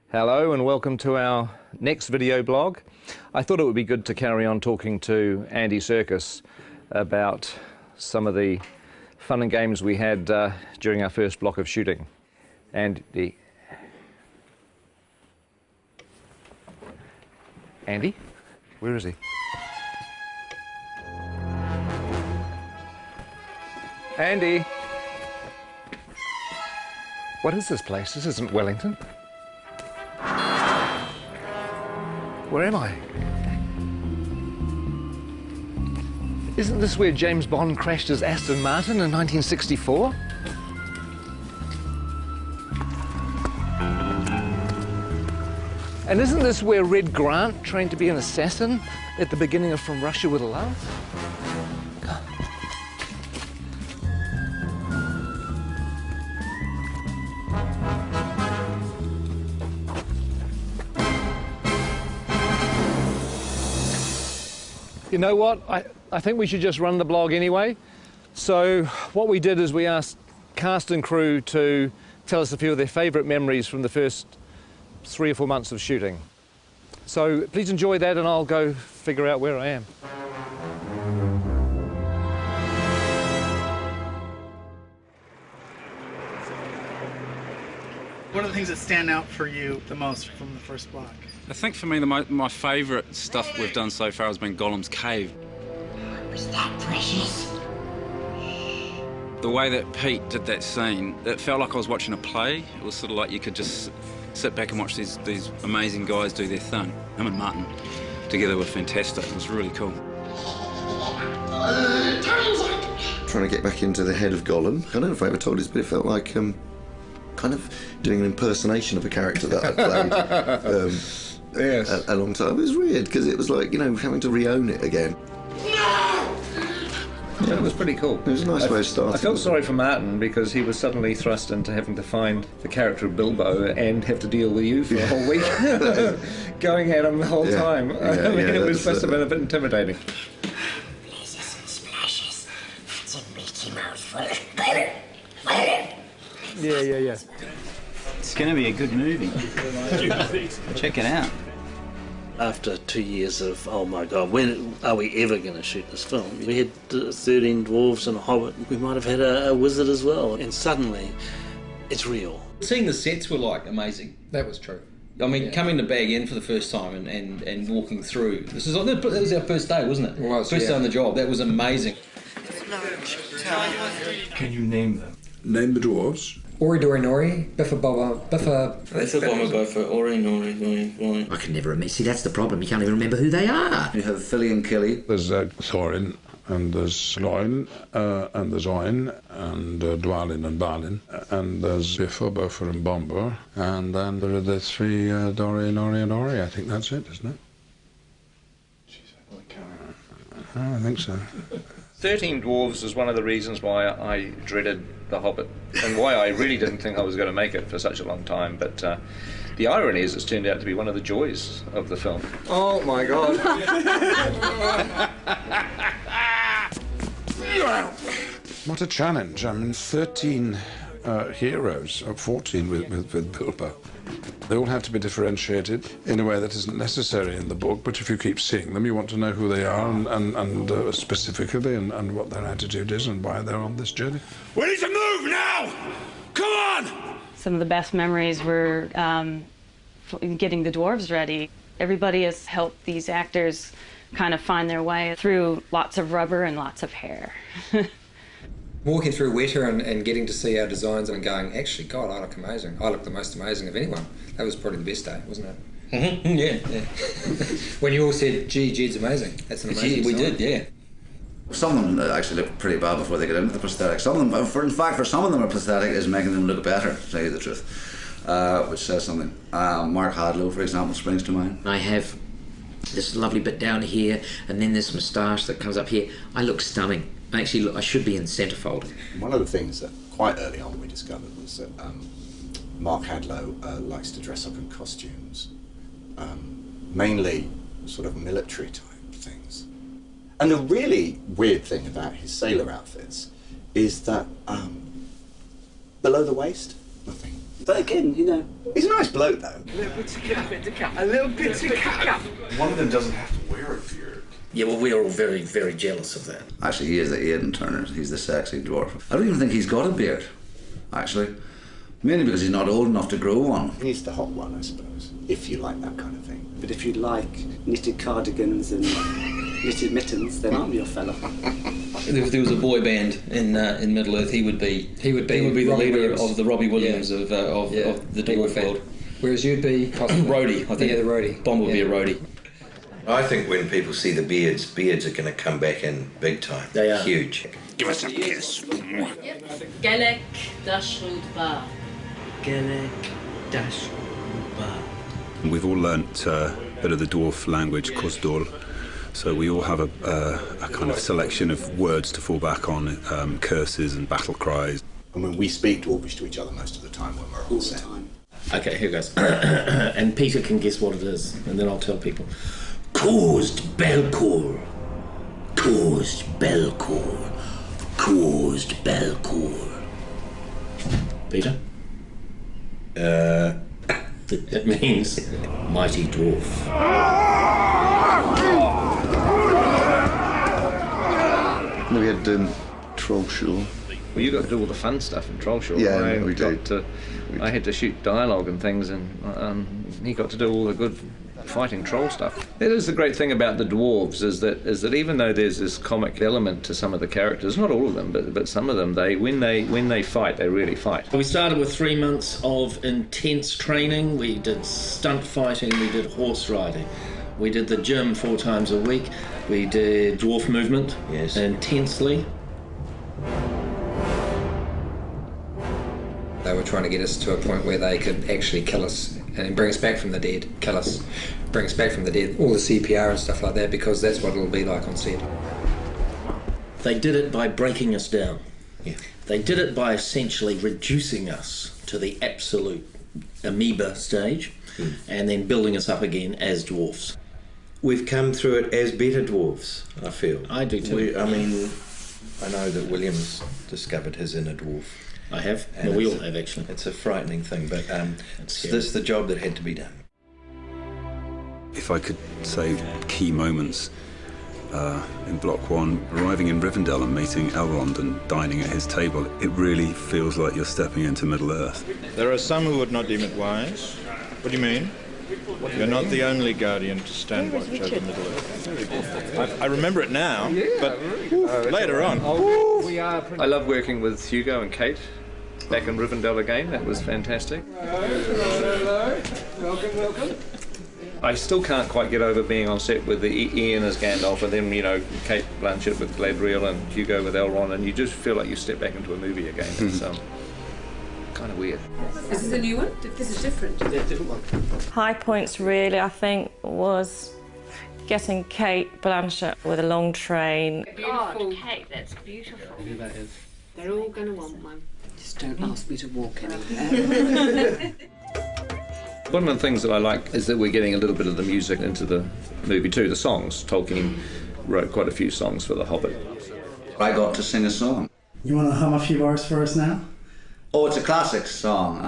Hello and welcome to our next video blog. I thought it would be good to carry on talking to Andy Serkis about some of the fun and games we had during our first block of shooting. Andy? Where is he? Andy? What is this place? This isn't Wellington. Where am I? Isn't this where James Bond crashed his Aston Martin in 1964? And isn't this where Red Grant trained to be an assassin at the beginning of From Russia with Love? You know what? I think we should just run the blog anyway. So what we did is we asked cast and crew to tell us a few of their favourite memories from the first 3 or 4 months of shooting. So please enjoy that and I'll go figure out where I am. What are the things that stand out for you the most from the first block? I think for me my favourite stuff we've done so far has been Gollum's cave. Was that precious? The way that Pete did that scene, it felt like I was watching a play. It was sort of like you could just sit back and watch these amazing guys do their thing. Him and Martin together were fantastic. It was really cool. Trying to get back into the head of Gollum. I don't know if I ever told this, but it felt like kind of doing an impersonation of a character that I played Yes. a long time. It was weird because it was like, you know, having to re-own it again. Yeah, it was pretty cool. It was a nice way of starting. I felt sorry for Martin because he was suddenly thrust into having to find the character of Bilbo and have to deal with you for a whole week. Going at him the whole time. I mean, it must have been a bit intimidating. Blazes and splashes. That's a meaty mouthful. Yeah. It's going to be a good movie. Check it out. After 2 years of, oh my God, when are we ever going to shoot this film? We had 13 dwarves and a hobbit. We might have had a wizard as well. And suddenly, it's real. Seeing the sets were like amazing. That was true. I mean, coming to Bag End for the first time and walking through. That was our first day, wasn't it? It was, First day on the job. That was amazing. Can you name them? Name the dwarves. Ori Dori Nori, Biffa Bobba, Biffa... Biffa Bobba Boffa, Ori Nori Nori. I can never remember. See, that's the problem. You can't even remember who they are. You have Philly and Killy. There's Thorin, and there's Loin, and there's Oin, and Dwalin and Balin, and there's Biffa, Boffa and Bomber, and then there are the three Dori, Nori and Ori. I think that's it, isn't it? I think so. 13 Dwarves is one of the reasons why I dreaded The Hobbit and why I really didn't think I was going to make it for such a long time. But the irony is it's turned out to be one of the joys of the film. Oh my God. What a challenge. I mean, 13 heroes, or 14 with Bilbo. They all have to be differentiated in a way that isn't necessary in the book, but if you keep seeing them, you want to know who they are and specifically and what their attitude is and why they're on this journey. We need to move now! Come on! Some of the best memories were getting the dwarves ready. Everybody has helped these actors kind of find their way through lots of rubber and lots of hair. Walking through Weta and getting to see our designs and going, actually, God, I look amazing. I look the most amazing of anyone. That was probably the best day, wasn't it? Mm-hmm. Yeah. When you all said, gee, Jed's amazing. That's an amazing We design. did, yeah. Some of them actually look pretty bad before they get into the prosthetic. Some of them, in fact, for some of them, a prosthetic is making them look better, to tell you the truth, which says something. Mark Hadlow, for example, springs to mind. I have this lovely bit down here, and then this moustache that comes up here. I look stunning. Actually, look, I should be in centrefold. One of the things that quite early on we discovered was that Mark Hadlow likes to dress up in costumes, mainly sort of military type things. And the really weird thing about his sailor outfits is that below the waist, nothing. But again, you know, he's a nice bloke though. A little bit to cut. A little bit to cut. One of them doesn't have to wear a beard. Yeah, well, we are all very, very jealous of that. Actually, he is the Aidan Turner. He's the sexy dwarf. I don't even think he's got a beard, actually. Mainly because he's not old enough to grow one. He's the hot one, I suppose, if you like that kind of thing. But if you like knitted cardigans and knitted mittens, then I'm your fella. If there was a boy band in Middle Earth, he would be the leader Williams. of the Robbie Williams of the dwarf world. Whereas you'd be roadie, I think. Yeah, the roadie. Bomb would be a roadie. I think when people see the beards are going to come back in big time. They are. Huge. Give us a kiss. Gelek Dashud Ba. Gelek Dash Ba. We've all learnt a bit of the dwarf language, Kosdor, so we all have a kind of selection of words to fall back on, curses and battle cries. I mean, we speak Dwarvish to each other most of the time when we're all set. Okay, here goes. And Peter can guess what it is, and then I'll tell people. Caused Belcour. Caused Belcour. Caused Belcour. Peter? It means mighty dwarf. We had Troll Show. Well, you got to do all the fun stuff in Troll Show. Yeah, we did. I had to shoot dialogue and things, and he got to do all the good fighting troll stuff. That is the great thing about the dwarves is that even though there's this comic element to some of the characters, not all of them, but some of them, when they fight, they really fight. We started with 3 months of intense training. We did stunt fighting, we did horse riding. We did the gym 4 times a week. We did dwarf movement intensely. They were trying to get us to a point where they could actually kill us and bring us back from the dead, kill us, bring us back from the dead, all the CPR and stuff like that, because that's what it'll be like on set. They did it by breaking us down. Yeah. They did it by essentially reducing us to the absolute amoeba stage and then building us up again as dwarfs. We've come through it as better dwarfs, I feel. I do too. I know that William's discovered his inner dwarf. I have. Well, we all have, actually. It's a frightening thing, but this is the job that had to be done. If I could say key moments in Block 1, arriving in Rivendell and meeting Elrond and dining at his table, it really feels like you're stepping into Middle-earth. There are some who would not deem it wise. What do you mean? You're not the only guardian to stand watch over Middle-earth. I remember it now, but later on. I love working with Hugo and Kate back in Rivendell again. That was fantastic. Hello. Welcome. I still can't quite get over being on set with Ian as Gandalf and then, Kate Blanchett with Galadriel and Hugo with Elrond, and you just feel like you step back into a movie again. It's kind of weird. Is this a new one? This is different. Yeah, different one. High points really, I think, was getting Kate Blanchett with a long train. Beautiful. Kate, that's beautiful. That is. They're all going to want one. Just don't ask me to walk anywhere. One of the things that I like is that we're getting a little bit of the music into the movie too, the songs. Tolkien wrote quite a few songs for The Hobbit. I got to sing a song. You want to hum a few bars for us now? Oh, it's a classic song.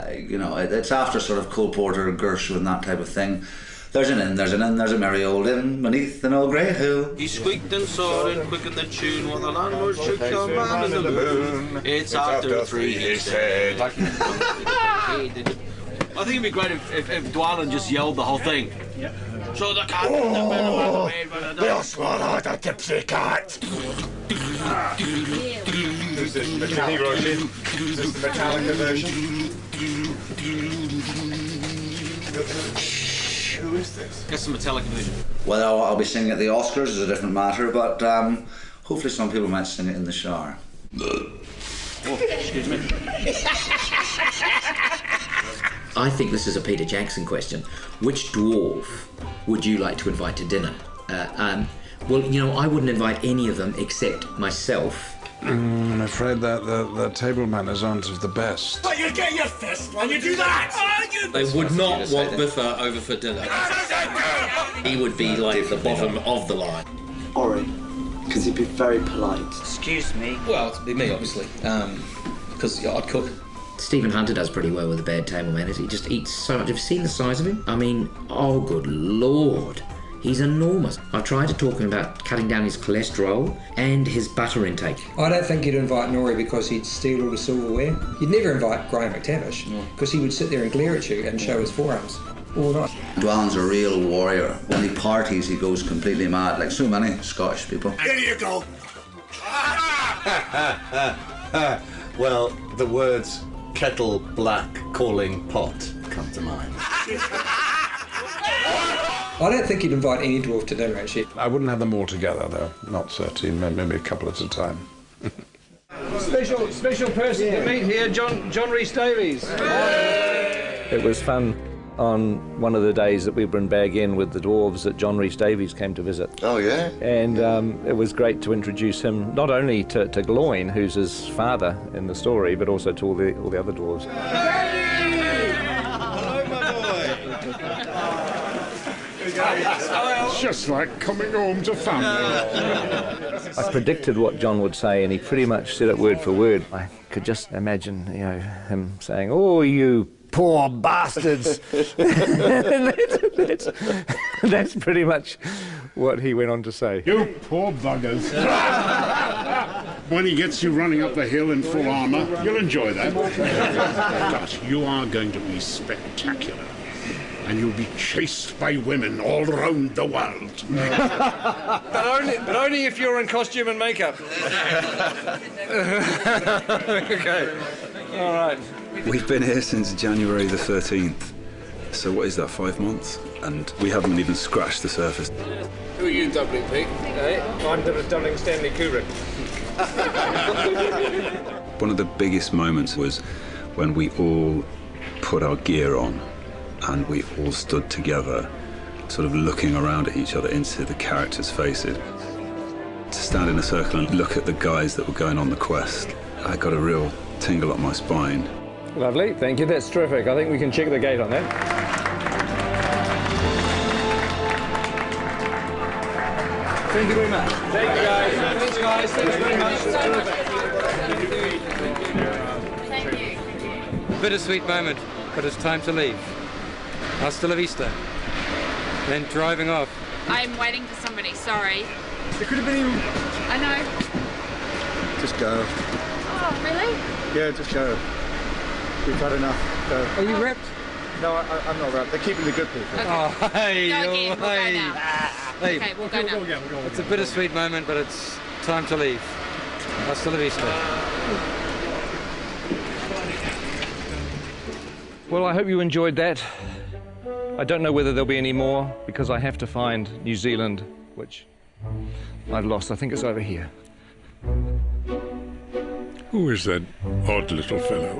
It's after sort of Cole Porter, Gershwin, and that type of thing. There's an inn, there's a merry old inn beneath an old grey hill. He squeaked and soared and quickened the tune while the landlord shook some man in the moon. It's after 3, he said. I think it'd be great if Dwalin just yelled the whole thing. So the cat and the bell went away by the We'll swallow the tipsy cat. Is this the Metallica version? Who is this? That's the Metallica version. Well, I'll be singing at the Oscars is a different matter, but hopefully some people might sing it in the shower. Oh, excuse me. I think this is a Peter Jackson question. Which dwarf would you like to invite to dinner? Well, I wouldn't invite any of them except myself. I'm afraid that the table manners aren't of the best. But you get your fist when you do that! They would not want Biffa over for dinner. He would be like the bottom of the line. Ori, because he'd be very polite. Excuse me. Well, it'd be me, obviously, because I'd cook. Stephen Hunter does pretty well with the bad table manners. He just eats so much. Have you seen the size of him? I mean, oh good Lord. He's enormous. I tried to talk to him about cutting down his cholesterol and his butter intake. I don't think you'd invite Norrie because he'd steal all the silverware. You'd never invite Graham McTavish because he would sit there and glare at you and show his forearms all night. Dwallin's a real warrior. When he parties, he goes completely mad, like so many Scottish people. Here you go. Well, the words kettle black calling pot come to mind. I don't think you'd invite any dwarf to dinner, actually. I wouldn't have them all together, though. Not 13, maybe a couple at a time. Special person to meet here, John Rhys Davies. It was fun on one of the days that we were in Bag End with the dwarves that John Rhys Davies came to visit. Oh, yeah? And it was great to introduce him not only to Gloin, who's his father in the story, but also to all the other dwarves. It's just like coming home to family. I predicted what John would say, and he pretty much said it word for word. I could just imagine, him saying, "Oh, you poor bastards." that's pretty much what he went on to say. You poor buggers. When he gets you running up the hill in full armour, you'll enjoy that. But you are going to be spectacular. And you'll be chased by women all around the world. but only if you're in costume and makeup. Okay. All right. We've been here since January the 13th. So what is that, 5 months? And we haven't even scratched the surface. Who are you doubling, Pete? I'm doubling Stanley Kubrick. One of the biggest moments was when we all put our gear on and we all stood together, sort of looking around at each other into the characters' faces. To stand in a circle and look at the guys that were going on the quest, I got a real tingle up my spine. Lovely, thank you, that's terrific. I think we can check the gate on that. Thank you very much. Thank you, guys. Thanks, guys. Thanks very much. It's terrific. Thank you. Bittersweet moment, but it's time to leave. Hasta la vista. Then driving off. I'm waiting for somebody, sorry. There could have been even... I know. Just go. Oh, really? Yeah, just go. We've had enough. Go. Are you wrapped? No, I'm not wrapped. They're keeping the good people. Oh, Okay. hey, Go again, we'll go now. Hey. Okay, we'll go now. It's a bittersweet moment, but it's time to leave. Hasta la vista. Well, I hope you enjoyed that. I don't know whether there'll be any more because I have to find New Zealand, which I've lost. I think it's over here. Who is that odd little fellow?